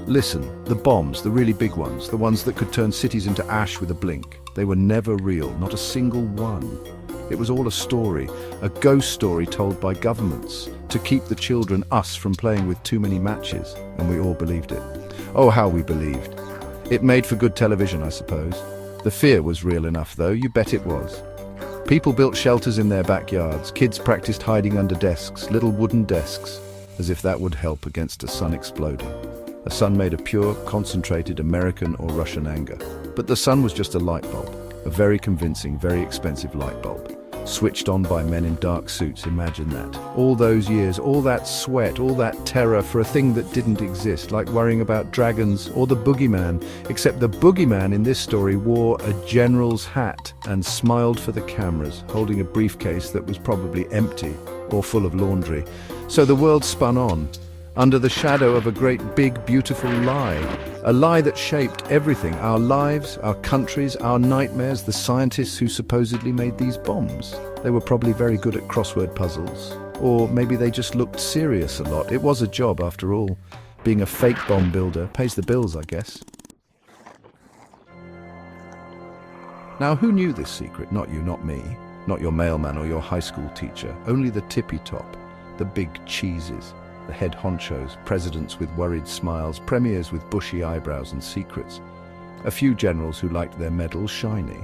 Listen, the bombs, the really big ones, the ones that could turn cities into ash with a blink, they were never real, not a single one. It was all a story, a ghost story told by governments to keep the children, us, from playing with too many matches, and we all believed it. Oh, how we believed. It made for good television, I suppose. The fear was real enough, though, you bet it was. People built shelters in their backyards, kids practiced hiding under desks, little wooden desks, as if that would help against a sun exploding. A sun made of pure, concentrated American or Russian anger. But the sun was just a light bulb, a very convincing, very expensive light bulb. Switched on by men in dark suits, imagine that. All those years, all that sweat, all that terror for a thing that didn't exist, like worrying about dragons or the boogeyman, except the boogeyman in this story wore a general's hat and smiled for the cameras, holding a briefcase that was probably empty or full of laundry. So the world spun on, under the shadow of a great big beautiful lie. A lie that shaped everything, our lives, our countries, our nightmares, the scientists who supposedly made these bombs. They were probably very good at crossword puzzles. Or maybe they just looked serious a lot. It was a job after all. Being a fake bomb builder pays the bills, I guess. Now who knew this secret? Not you, not me. Not your mailman or your high school teacher. Only the tippy top, the big cheeses. The head honchos, presidents with worried smiles, premiers with bushy eyebrows and secrets. A few generals who liked their medals shiny.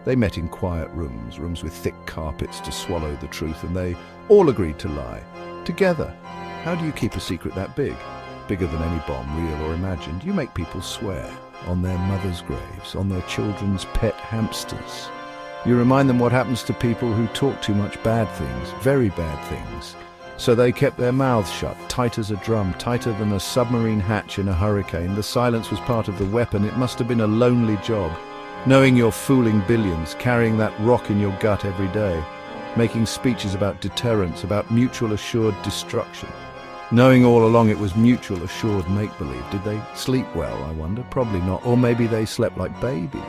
They met in quiet rooms, rooms with thick carpets to swallow the truth, and they all agreed to lie. Together. How do you keep a secret that big? Bigger than any bomb, real or imagined. You make people swear. On their mothers' graves, on their children's pet hamsters. You remind them what happens to people who talk too much bad things, very bad things. So they kept their mouths shut, tight as a drum, tighter than a submarine hatch in a hurricane. The silence was part of the weapon. It must have been a lonely job. Knowing you're fooling billions, carrying that rock in your gut every day, making speeches about deterrence, about mutual assured destruction. Knowing all along it was mutual assured make-believe. Did they sleep well, I wonder? Probably not. Or maybe they slept like babies.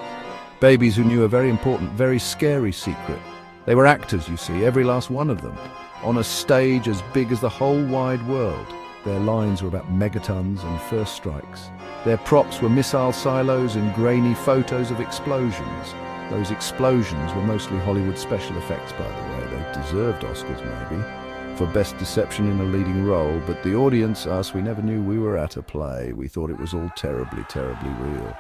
Babies who knew a very important, very scary secret. They were actors, you see, every last one of them. On a stage as big as the whole wide world. Their lines were about megatons and first strikes. Their props were missile silos and grainy photos of explosions. Those explosions were mostly Hollywood special effects, by the way. They deserved Oscars, maybe, for best deception in a leading role, but the audience, us, we never knew we were at a play. We thought it was all terribly, terribly real.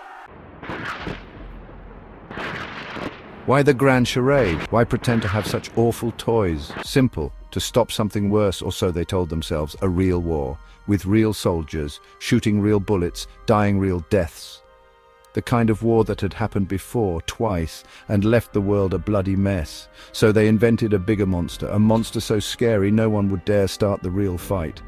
Why the grand charade? Why pretend to have such awful toys? Simple, to stop something worse, or so they told themselves, a real war, with real soldiers, shooting real bullets, dying real deaths. The kind of war that had happened before, twice, and left the world a bloody mess. So they invented a bigger monster, a monster so scary no one would dare start the real fight.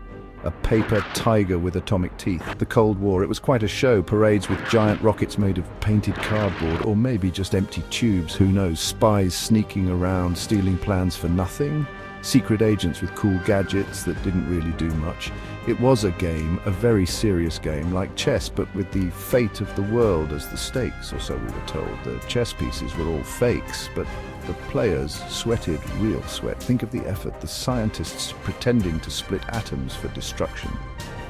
A paper tiger with atomic teeth. The Cold War, it was quite a show. Parades with giant rockets made of painted cardboard, or maybe just empty tubes, who knows. Spies sneaking around, stealing plans for nothing. Secret agents with cool gadgets that didn't really do much. It was a game, a very serious game, like chess, but with the fate of the world as the stakes, or so we were told. The chess pieces were all fakes, but the players sweated real sweat. Think of the effort, the scientists pretending to split atoms for destruction.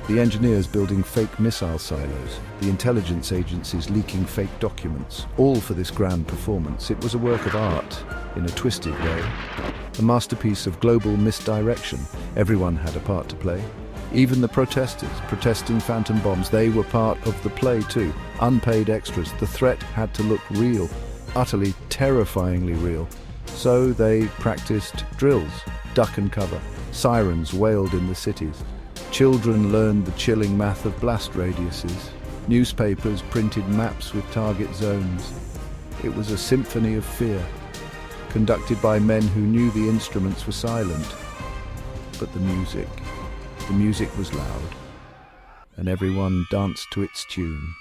The engineers building fake missile silos, the intelligence agencies leaking fake documents, all for this grand performance. It was a work of art, in a twisted way. A masterpiece of global misdirection. Everyone had a part to play. Even the protesters, protesting phantom bombs, they were part of the play too. Unpaid extras. The threat had to look real, utterly, terrifyingly real. So they practiced drills, duck and cover. Sirens wailed in the cities. Children learned the chilling math of blast radiuses. Newspapers printed maps with target zones. It was a symphony of fear, conducted by men who knew the instruments were silent. But the music was loud, and everyone danced to its tune.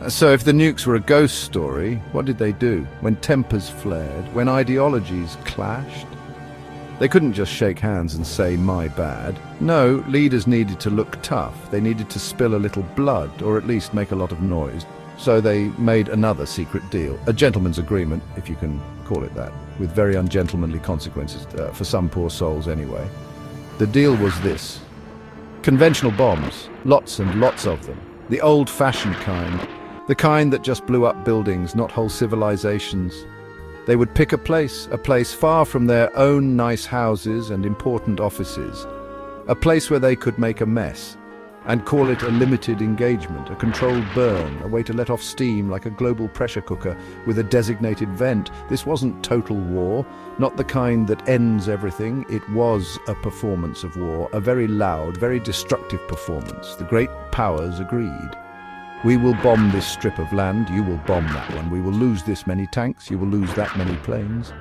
So if the nukes were a ghost story, what did they do? When tempers flared, when ideologies clashed? They couldn't just shake hands and say, "my bad." No, leaders needed to look tough. They needed to spill a little blood, or at least make a lot of noise. So they made another secret deal, a gentleman's agreement, if you can call it that, with very ungentlemanly consequences, for some poor souls anyway. The deal was this. Conventional bombs, lots and lots of them. The old-fashioned kind, the kind that just blew up buildings, not whole civilizations. They would pick a place far from their own nice houses and important offices, a place where they could make a mess, and call it a limited engagement, a controlled burn, a way to let off steam like a global pressure cooker with a designated vent. This wasn't total war, not the kind that ends everything. It was a performance of war, a very loud, very destructive performance. The great powers agreed. We will bomb this strip of land, you will bomb that one. We will lose this many tanks, you will lose that many planes.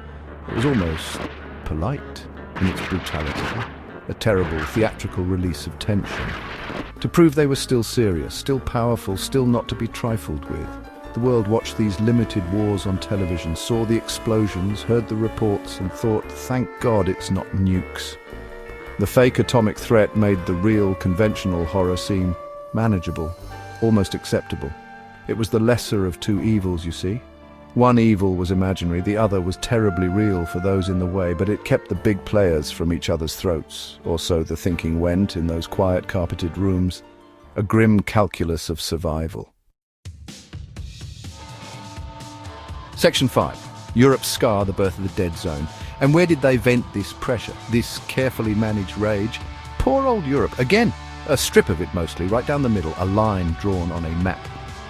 It was almost polite in its brutality, a terrible theatrical release of tension. To prove they were still serious, still powerful, still not to be trifled with. The world watched these limited wars on television, saw the explosions, heard the reports, and thought, thank God it's not nukes. The fake atomic threat made the real, conventional horror seem manageable, almost acceptable. It was the lesser of two evils, you see. One evil was imaginary, the other was terribly real for those in the way, but it kept the big players from each other's throats, or so the thinking went in those quiet carpeted rooms, a grim calculus of survival. Section 5. Europe's scar, the birth of the dead zone. And where did they vent this pressure, this carefully managed rage? Poor old Europe, again, a strip of it mostly, right down the middle, a line drawn on a map.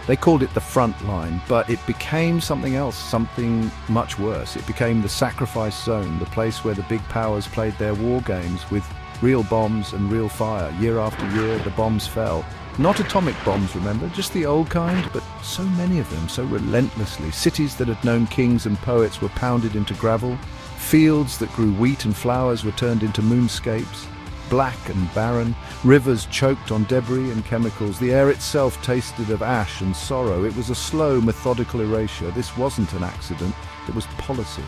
They called it the front line, but it became something else, something much worse. It became the sacrifice zone, the place where the big powers played their war games with real bombs and real fire. Year after year, the bombs fell. Not atomic bombs, remember, just the old kind, but so many of them, so relentlessly. Cities that had known kings and poets were pounded into gravel. Fields that grew wheat and flowers were turned into moonscapes. Black and barren, rivers choked on debris and chemicals. The air itself tasted of ash and sorrow. It was a slow, methodical erasure. This wasn't an accident, it was policy.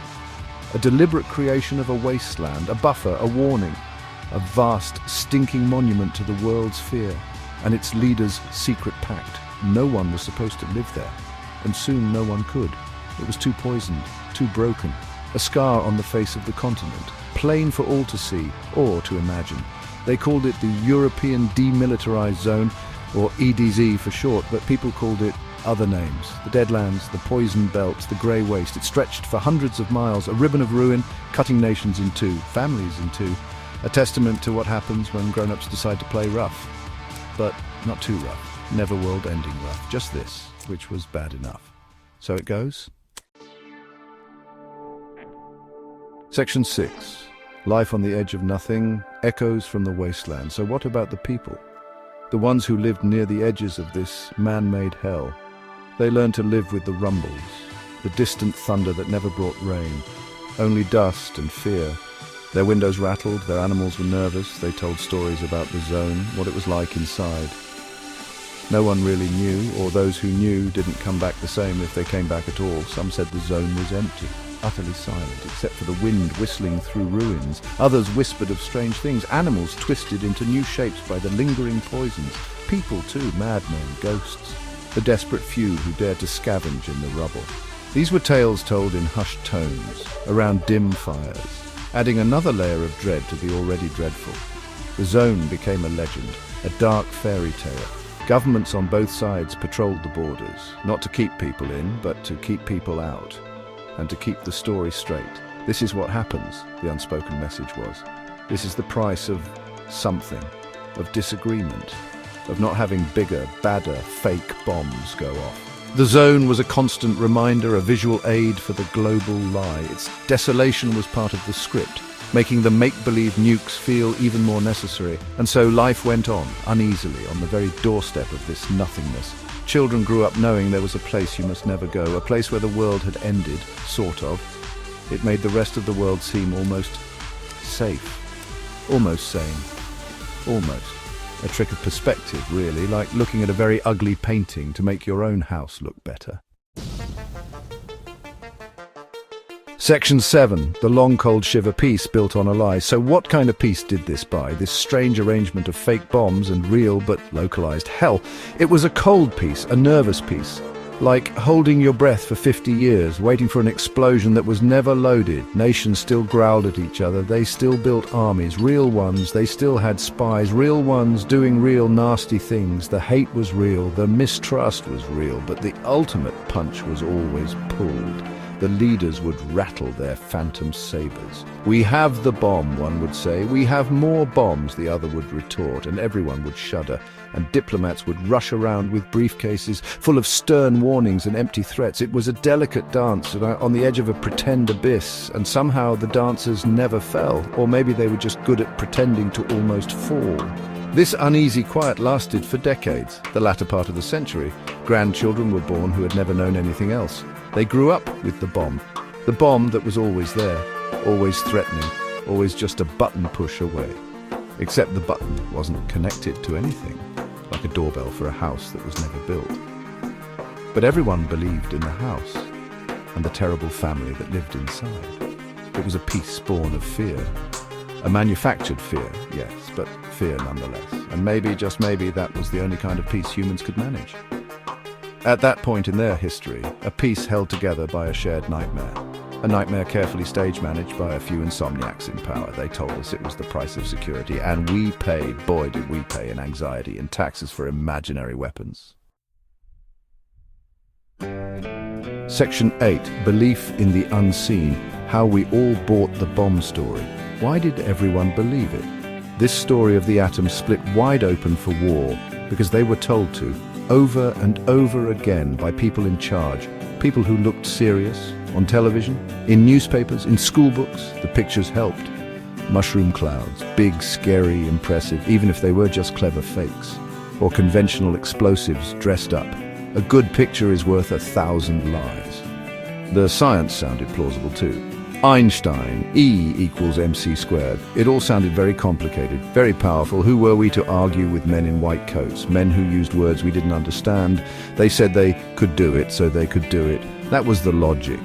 A deliberate creation of a wasteland, a buffer, a warning, a vast, stinking monument to the world's fear and its leaders' secret pact. No one was supposed to live there, and soon no one could. It was too poisoned, too broken. A scar on the face of the continent, plain for all to see or to imagine. They called it the European Demilitarized Zone, or EDZ for short, but people called it other names. The Deadlands, the Poison Belt, the Grey Waste. It stretched for hundreds of miles, a ribbon of ruin, cutting nations in two, families in two. A testament to what happens when grown-ups decide to play rough. But not too rough, never world-ending rough, just this, which was bad enough. So it goes. Section 6. Life on the edge of nothing, echoes from the wasteland. So what about the people? The ones who lived near the edges of this man-made hell. They learned to live with the rumbles, the distant thunder that never brought rain, only dust and fear. Their windows rattled, their animals were nervous, they told stories about the zone, what it was like inside. No one really knew, or those who knew didn't come back the same if they came back at all. Some said the zone was empty, utterly silent, except for the wind whistling through ruins. Others whispered of strange things, animals twisted into new shapes by the lingering poisons. People too, madmen, ghosts, the desperate few who dared to scavenge in the rubble. These were tales told in hushed tones, around dim fires, adding another layer of dread to the already dreadful. The zone became a legend, a dark fairy tale. Governments on both sides patrolled the borders, not to keep people in, but to keep people out, and to keep the story straight. This is what happens, the unspoken message was. This is the price of something, of disagreement, of not having bigger, badder, fake bombs go off. The zone was a constant reminder, a visual aid for the global lie. Its desolation was part of the script, making the make-believe nukes feel even more necessary. And so life went on, uneasily, on the very doorstep of this nothingness. Children grew up knowing there was a place you must never go, a place where the world had ended, sort of. It made the rest of the world seem almost safe, almost sane, almost. A trick of perspective, really, like looking at a very ugly painting to make your own house look better. Section 7. The long cold shiver peace built on a lie. So what kind of peace did this buy? This strange arrangement of fake bombs and real but localized hell. It was a cold peace, a nervous peace. Like holding your breath for 50 years, waiting for an explosion that was never loaded. Nations still growled at each other. They still built armies, real ones. They still had spies, real ones doing real nasty things. The hate was real, the mistrust was real, but the ultimate punch was always pulled. The leaders would rattle their phantom sabers. "We have the bomb," one would say. "We have more bombs," the other would retort, and everyone would shudder. And diplomats would rush around with briefcases full of stern warnings and empty threats. It was a delicate dance on the edge of a pretend abyss, and somehow the dancers never fell, or maybe they were just good at pretending to almost fall. This uneasy quiet lasted for decades, the latter part of the century. Grandchildren were born who had never known anything else. They grew up with the bomb that was always there, always threatening, always just a button push away. Except the button wasn't connected to anything, like a doorbell for a house that was never built. But everyone believed in the house and the terrible family that lived inside. It was a peace born of fear. A manufactured fear, yes, but fear nonetheless. And maybe, just maybe, that was the only kind of peace humans could manage. At that point in their history, a peace held together by a shared nightmare. A nightmare carefully stage managed by a few insomniacs in power. They told us it was the price of security, and we paid, boy did we pay, in anxiety and taxes for imaginary weapons. Section 8. Belief in the unseen. How we all bought the bomb story. Why did everyone believe it? This story of the atom split wide open for war because they were told to, over and over again, by people in charge, people who looked serious, on television, in newspapers, in school books. The pictures helped. Mushroom clouds, big, scary, impressive, even if they were just clever fakes, or conventional explosives dressed up. A good picture is worth 1,000 lies. The science sounded plausible too. Einstein, E equals mc squared. It all sounded very complicated, very powerful. Who were we to argue with men in white coats, men who used words we didn't understand? They said they could do it, so they could do it. That was the logic.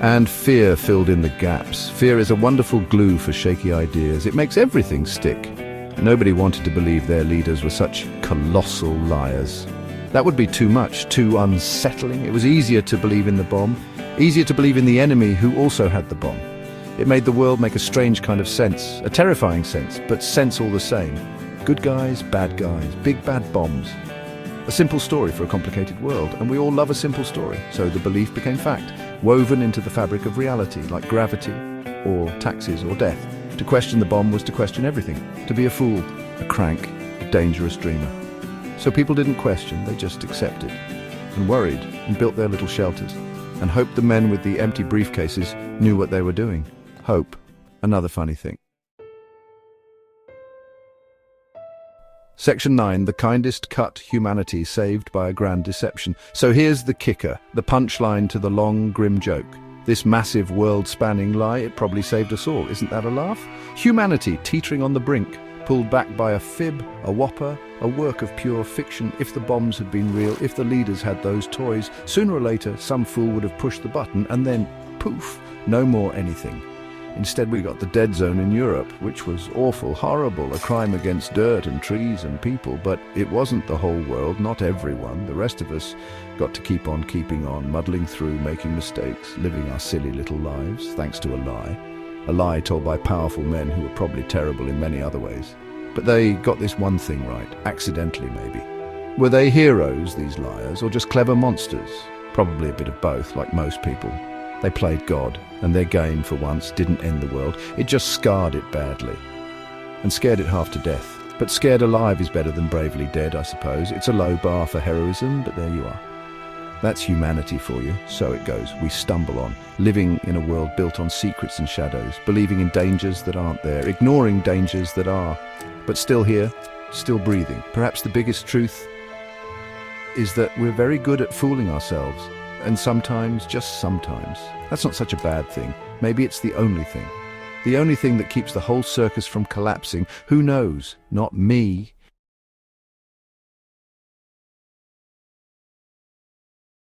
And fear filled in the gaps. Fear is a wonderful glue for shaky ideas. It makes everything stick. Nobody wanted to believe their leaders were such colossal liars. That would be too much, too unsettling. It was easier to believe in the bomb, easier to believe in the enemy who also had the bomb. It made the world make a strange kind of sense, a terrifying sense, but sense all the same. Good guys, big bad bombs. A simple story for a complicated world, and we all love a simple story, so the belief became fact, woven into the fabric of reality, like gravity, or taxes, or death. To question the bomb was to question everything, to be a fool, a crank, a dangerous dreamer. So people didn't question, they just accepted, and worried, and built their little shelters, and hoped the men with the empty briefcases knew what they were doing. Hope, another funny thing. Section 9, the kindest cut humanity saved by a grand deception. So here's the kicker, the punchline to the long, grim joke. This massive, world-spanning lie, it probably saved us all. Isn't that a laugh? Humanity teetering on the brink, pulled back by a fib, a whopper, a work of pure fiction. If the bombs had been real, if the leaders had those toys, sooner or later some fool would have pushed the button and then, poof, no more anything. Instead we got the dead zone in Europe, which was awful, horrible, a crime against dirt and trees and people, but it wasn't the whole world, not everyone. The rest of us got to keep on keeping on, muddling through, making mistakes, living our silly little lives, thanks to a lie told by powerful men who were probably terrible in many other ways. But they got this one thing right, accidentally maybe. Were they heroes, these liars, or just clever monsters? Probably a bit of both, like most people. They played God, and their game, for once, didn't end the world. It just scarred it badly, and scared it half to death. But scared alive is better than bravely dead, I suppose. It's a low bar for heroism, but there you are. That's humanity for you. So it goes. We stumble on, living in a world built on secrets and shadows, believing in dangers that aren't there, ignoring dangers that are, but still here, still breathing. Perhaps the biggest truth is that we're very good at fooling ourselves. And sometimes, just sometimes, that's not such a bad thing. Maybe it's the only thing. The only thing that keeps the whole circus from collapsing. Who knows? Not me.